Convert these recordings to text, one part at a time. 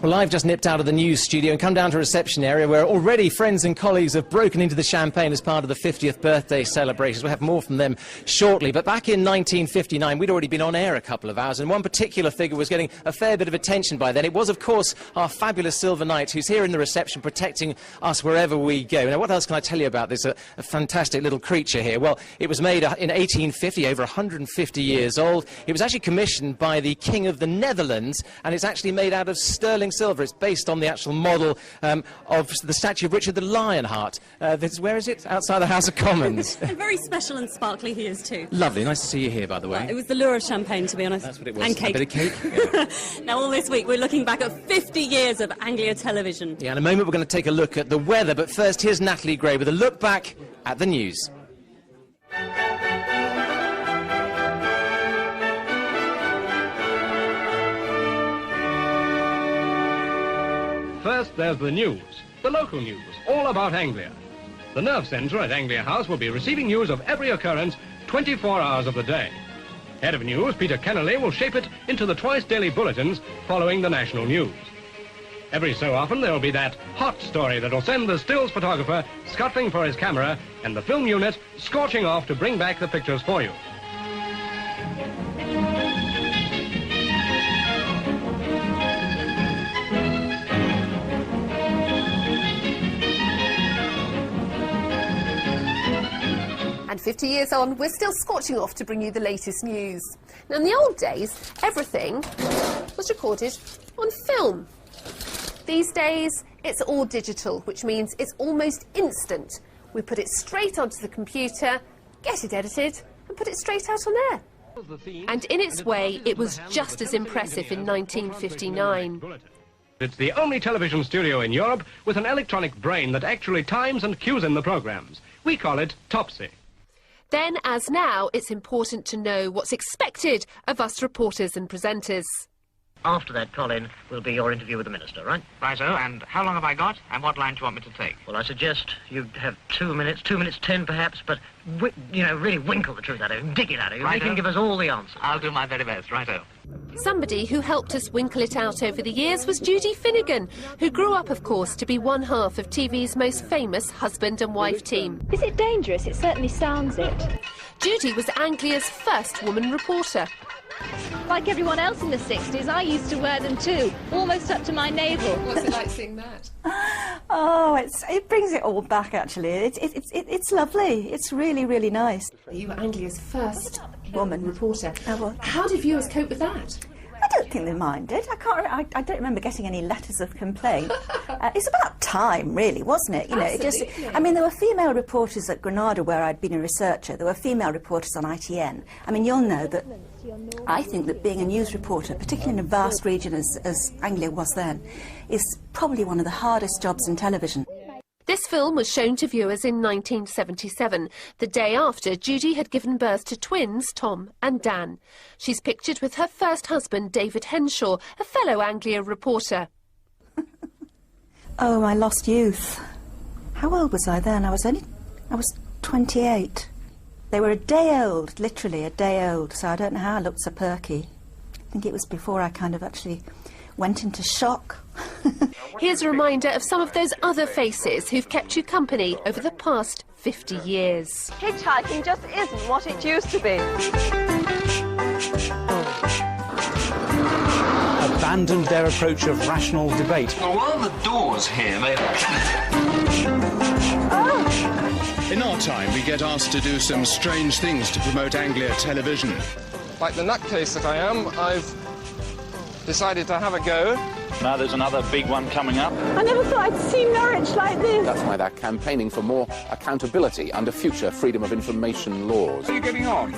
Well, I've just nipped out of the news studio and come down to a reception area where already friends and colleagues have broken into the champagne as part of the 50th birthday celebrations. We'll have more from them shortly. But back in 1959, we'd already been on air a couple of hours, and one particular figure was getting a fair bit of attention by then. It was, of course, our fabulous Silver Knight, who's here in the reception protecting us wherever we go. Now, what else can I tell you about this a fantastic little creature here? Well, it was made in 1850, over 150 years old. It was actually commissioned by the King of the Netherlands, and it's actually made out of sterling silver. It's based on the actual model of the statue of Richard the Lionheart. Where is it? Outside the House of Commons. And very special and sparkly he is too. Lovely. Nice to see you here, by the way. Well, it was the lure of champagne, to be honest. That's what it was. And cake. A bit of cake. Yeah. Now, all this week, we're looking back at 50 years of Anglia television. Yeah, in a moment, we're going to take a look at the weather. But first, here's Natalie Gray with a look back at the news. First, there's the news, the local news, all about Anglia. The nerve centre at Anglia House will be receiving news of every occurrence 24 hours of the day. Head of news, Peter Kennelly, will shape it into the twice-daily bulletins following the national news. Every so often, there'll be that hot story that'll send the stills photographer scuttling for his camera and the film unit scorching off to bring back the pictures for you. And 50 years on, we're still scorching off to bring you the latest news. Now, in the old days, everything was recorded on film. These days, it's all digital, which means it's almost instant. We put it straight onto the computer, get it edited, and put it straight out on air. And in its way, it was just as impressive in 1959. It's the only television studio in Europe with an electronic brain that actually times and cues in the programs. We call it Topsy. Then, as now, it's important to know what's expected of us reporters and presenters. After that, Colin, will be your interview with the Minister, right? Righto, and how long have I got, and what line do you want me to take? Well, I suggest you have 2 minutes, 2 minutes 10 perhaps, but, you know, really winkle the truth out of him, dig it out of him, make him give us all the answers. I'll do my very best, righto. Somebody who helped us winkle it out over the years was Judy Finnegan, who grew up, of course, to be one half of TV's most famous husband and wife team. Is it dangerous? It certainly sounds it. Judy was Anglia's first woman reporter. Like everyone else in the 60s, I used to wear them too, almost up to my navel. What's it like seeing that? Oh, it brings it all back, actually. It's lovely. It's really, really nice. You were Anglia's first woman reporter. How did viewers cope with that? I don't think they minded. I don't remember getting any letters of complaint. It's about time, really, wasn't it? You know, Absolutely. I mean, there were female reporters at Granada where I'd been a researcher. There were female reporters on ITN. I mean, you'll know that I think that being a news reporter, particularly in a vast region as Anglia was then, is probably one of the hardest jobs in television. This film was shown to viewers in 1977, the day after Judy had given birth to twins, Tom and Dan. She's pictured with her first husband, David Henshaw, a fellow Anglia reporter. Oh, my lost youth. How old was I then? I was 28. They were a day old, literally a day old, so I don't know how I looked so perky. I think it was before I kind of actually went into shock. Here's a reminder of some of those other faces who've kept you company over the past 50 years. Hitchhiking just isn't what it used to be. Abandoned their approach of rational debate. Well, while the doors here may... In our time, we get asked to do some strange things to promote Anglia television. Like the nutcase that I am, I've decided to have a go. Now there's another big one coming up. I never thought I'd see Norwich like this. That's why they're campaigning for more accountability under future freedom of information laws. How are you getting on?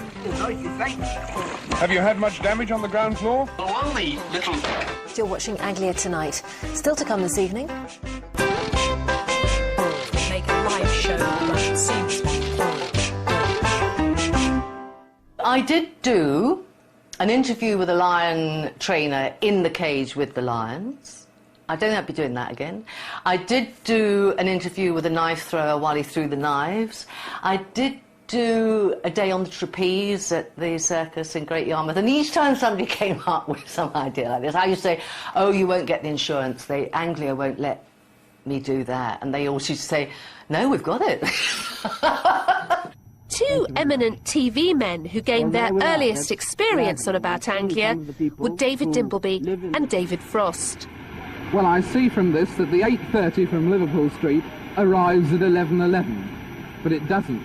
Have you had much damage on the ground floor? Oh, only little... You're watching Anglia Tonight. Still to come this evening. Make a live show like scenes. I did do an interview with a lion trainer in the cage with the lions. I don't think I'd be doing that again. I did do an interview with a knife thrower while he threw the knives. I did do a day on the trapeze at the circus in Great Yarmouth, and each time somebody came up with some idea like this, I used to say, oh, you won't get the insurance, Anglia won't let me do that, and they always used to say, no, we've got it. Two eminent TV men who gained their earliest experience on About Anglia were David Dimbleby and David Frost. Well, I see from this that the 8:30 from Liverpool Street arrives at 11:11, but it doesn't.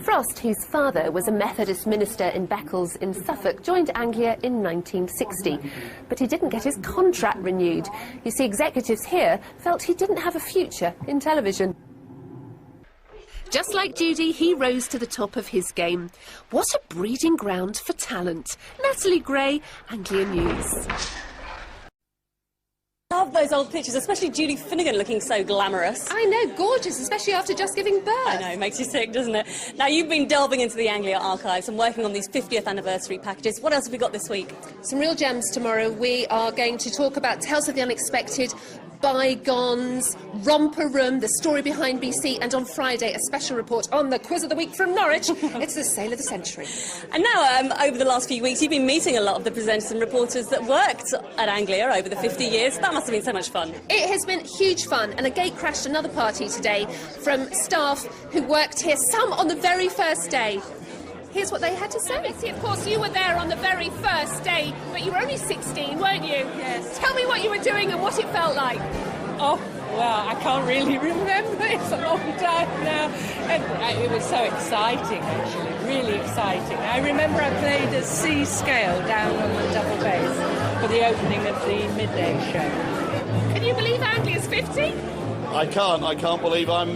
Frost, whose father was a Methodist minister in Beccles in Suffolk, joined Anglia in 1960, but he didn't get his contract renewed. You see, executives here felt he didn't have a future in television. Just like Judy, he rose to the top of his game. What a breeding ground for talent. Natalie Gray, Anglia News. I love those old pictures, especially Judy Finnegan looking so glamorous. I know, gorgeous, especially after just giving birth. I know, it makes you sick, doesn't it? Now, you've been delving into the Anglia archives and working on these 50th anniversary packages. What else have we got this week? Some real gems tomorrow. We are going to talk about Tales of the Unexpected, Bygones, Romper Room, the story behind BC, and on Friday a special report on the Quiz of the Week from Norwich. It's the sale of the century. And now, over the last few weeks, you've been meeting a lot of the presenters and reporters that worked at Anglia over the 50 years. That must have been so much fun. It has been huge fun, and a gate crashed another party today from staff who worked here, some on the very first day. Here's what they had to say. Missy, of course, you were there on the very first day, but you were only 16, weren't you? Yes. Tell me what you were doing and what it felt like. Oh, well, I can't really remember. It's a long time now. And it was so exciting, actually, really exciting. I remember I played a C scale down on the double bass for the opening of the midday show. Can you believe Anglia's 50? I can't believe I'm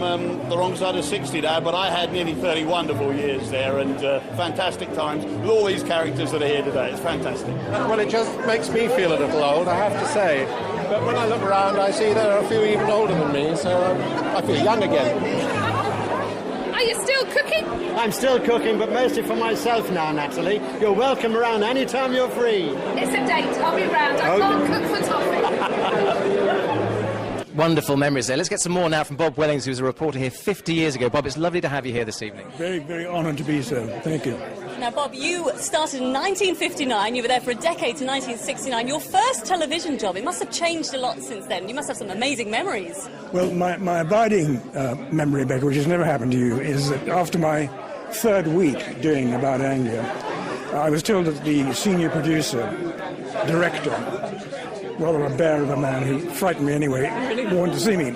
the wrong side of 60 now, but I had nearly 30 wonderful years there and fantastic times with all these characters that are here today. It's fantastic. Well, it just makes me feel a little old, I have to say. But when I look around, I see there are a few even older than me, so I feel young again. Are you still cooking? I'm still cooking, but mostly for myself now, Natalie. You're welcome around any time you're free. It's a date. I'll be round. I can't cook for toffee. Wonderful memories there. Let's get some more now from Bob Wellings, who was a reporter here 50 years ago. Bob, it's lovely to have you here this evening. Very, very honoured to be so. Thank you. Now, Bob, you started in 1959. You were there for a decade to 1969. Your first television job, it must have changed a lot since then. You must have some amazing memories. Well, my abiding memory, Becca, which has never happened to you, is that after my third week doing About Anglia, I was told that the senior producer, director, rather a bear of a man who frightened me anyway, wanted to see me.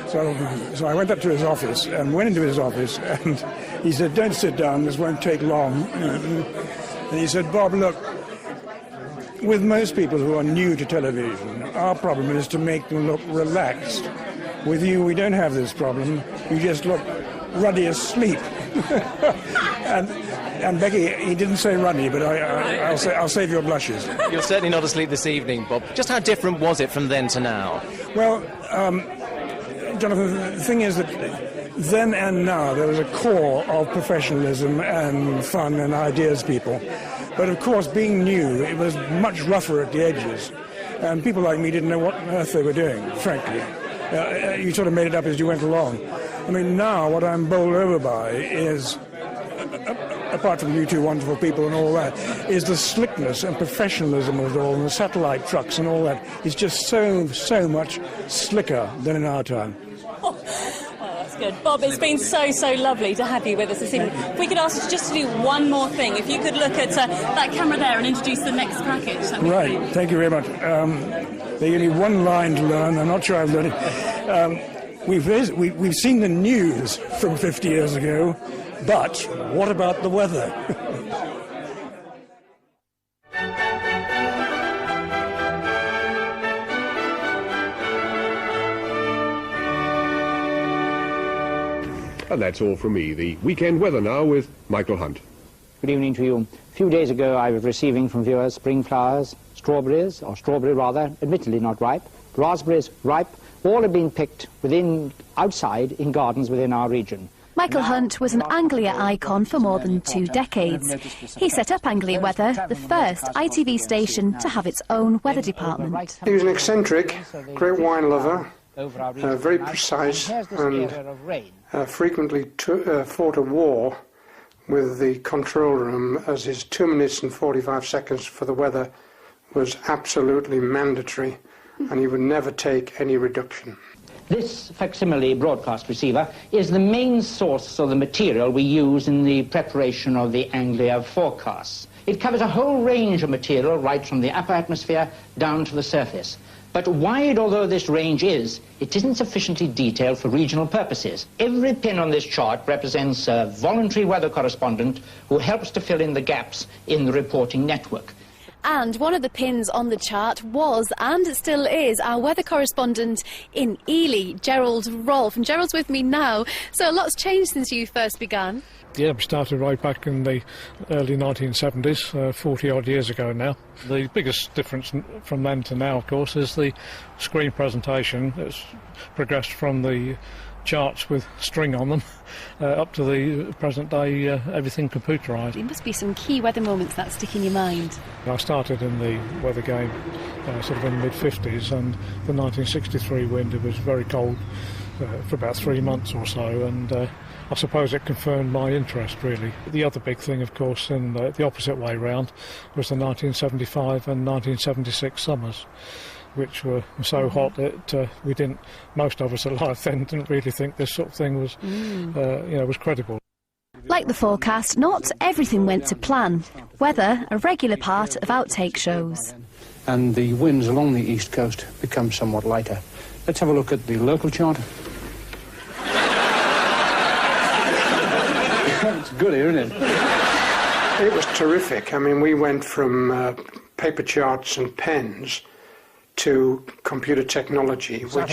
So I went up to his office and went into his office, and he said, "Don't sit down, this won't take long." And he said, "Bob, look, with most people who are new to television, our problem is to make them look relaxed. With you, we don't have this problem. You just look ruddy as sleep." And Becky, he didn't say ruddy, but I'll save your blushes. You're certainly not asleep this evening, Bob. Just how different was it from then to now? Well, Jonathan, the thing is that then and now there was a core of professionalism and fun and ideas people. But of course, being new, it was much rougher at the edges. And people like me didn't know what on earth they were doing, frankly. You sort of made it up as you went along. I mean, now what I'm bowled over by is, apart from you two wonderful people and all that, is the slickness and professionalism of it all, and the satellite trucks and all that is just so much slicker than in our time. Oh, that's good. Bob, it's been so lovely to have you with us this evening. If we could ask you just to do one more thing, if you could look at that camera there and introduce the next package. Right, thank you very much. They give me one line to learn. I'm not sure I've learned it. We've seen the news from 50 years ago, but what about the weather? And that's all from me. The weekend weather now with Michael Hunt. Good evening to you. A few days ago I was receiving from viewers spring flowers, strawberries, or strawberry rather, admittedly not ripe, raspberries ripe, all have been picked outside in gardens within our region. Michael Hunt was an Anglia icon for more than 2 decades. He set up Anglia Weather, the first ITV station to have its own weather department. He was an eccentric, great wine lover, very precise, and frequently fought a war with the control room, as his 2 minutes and 45 seconds for the weather was absolutely mandatory, and he would never take any reduction. This facsimile broadcast receiver is the main source of the material we use in the preparation of the Anglia forecasts. It covers a whole range of material right from the upper atmosphere down to the surface. But wide although this range is, it isn't sufficiently detailed for regional purposes. Every pin on this chart represents a voluntary weather correspondent who helps to fill in the gaps in the reporting network. And one of the pins on the chart was, and it still is, our weather correspondent in Ely, Gerald Rolfe. And Gerald's with me now. So a lot's changed since you first began. Yeah, we started right back in the early 1970s, 40-odd years ago now. The biggest difference from then to now, of course, is the screen presentation. It's progressed from the charts with string on them up to the present day, everything computerised. There must be some key weather moments that stick in your mind. I started in the weather game sort of in the mid-50s, and the 1963 winter was very cold for about 3 months or so, and I suppose it confirmed my interest, really. The other big thing, of course, in the opposite way round, was the 1975 and 1976 summers, which were so hot that we didn't, most of us alive then, didn't really think this sort of thing was, was credible. Like the forecast, not everything went to plan. Weather, a regular part of outtake shows. And the winds along the east coast become somewhat lighter. Let's have a look at the local chart. It's good here, isn't it? It was terrific. I mean, we went from paper charts and pens to computer technology, which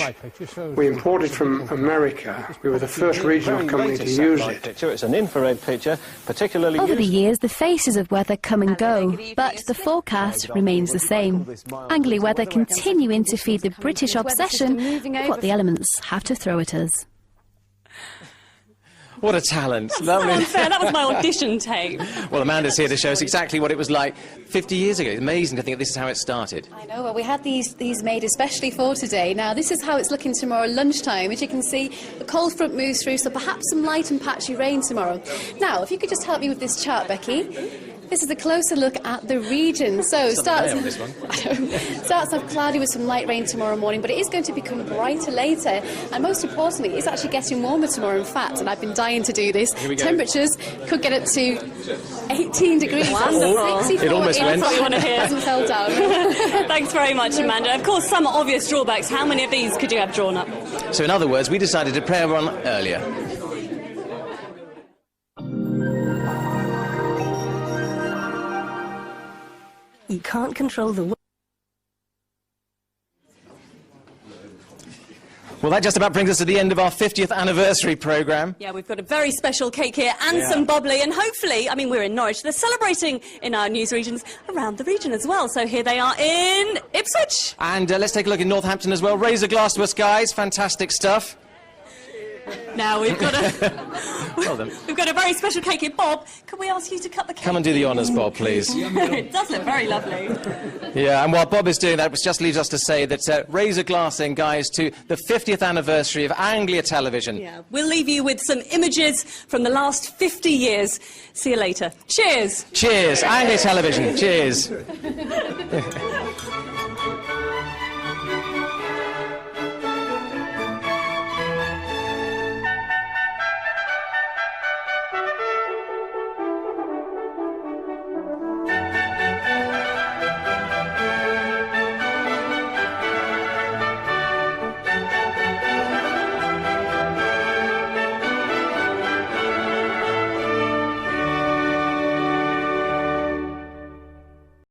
we imported from America. We were the first regional company to use it. It's an infrared picture, particularly Over the years, the faces of weather come and go, but the forecast remains the same. Anglia weather continuing to feed the British obsession with what the elements have to throw at us. What a talent. That's so unfair. That was my audition tape. Well, Amanda's here to show us exactly what it was like 50 years ago. It's amazing to think that this is how it started. I know. Well, we had these made especially for today. Now, this is how it's looking tomorrow lunchtime. As you can see, the cold front moves through, so perhaps some light and patchy rain tomorrow. Now, if you could just help me with this chart, Becky. This is a closer look at the region. So starts off cloudy with some light rain tomorrow morning, but it is going to become brighter later. And most importantly, it's actually getting warmer tomorrow, in fact, and I've been dying to do this. Temperatures could get up to 18 degrees. Wonderful. It almost went. That's what you want to hear. Hasn't fell down. Thanks very much, Amanda. Of course, some obvious drawbacks. How many of these could you have drawn up? So in other words, we decided to play one earlier. You can't control the... Well, that just about brings us to the end of our 50th anniversary programme. Yeah, we've got a very special cake here and some bubbly, and hopefully, I mean, we're in Norwich, they're celebrating in our news regions around the region as well. So here they are in Ipswich. And let's take a look in Northampton as well. Raise a glass to us, guys. Fantastic stuff. Now we've got we've got a very special cake here. Bob, can we ask you to cut the cake? Come and do the honours, Bob, please. It does look very lovely. Yeah, and while Bob is doing that, which just leaves us to say that raise a glass then, guys, to the 50th anniversary of Anglia Television. Yeah, we'll leave you with some images from the last 50 years. See you later. Cheers. Cheers. Anglia Television. Cheers.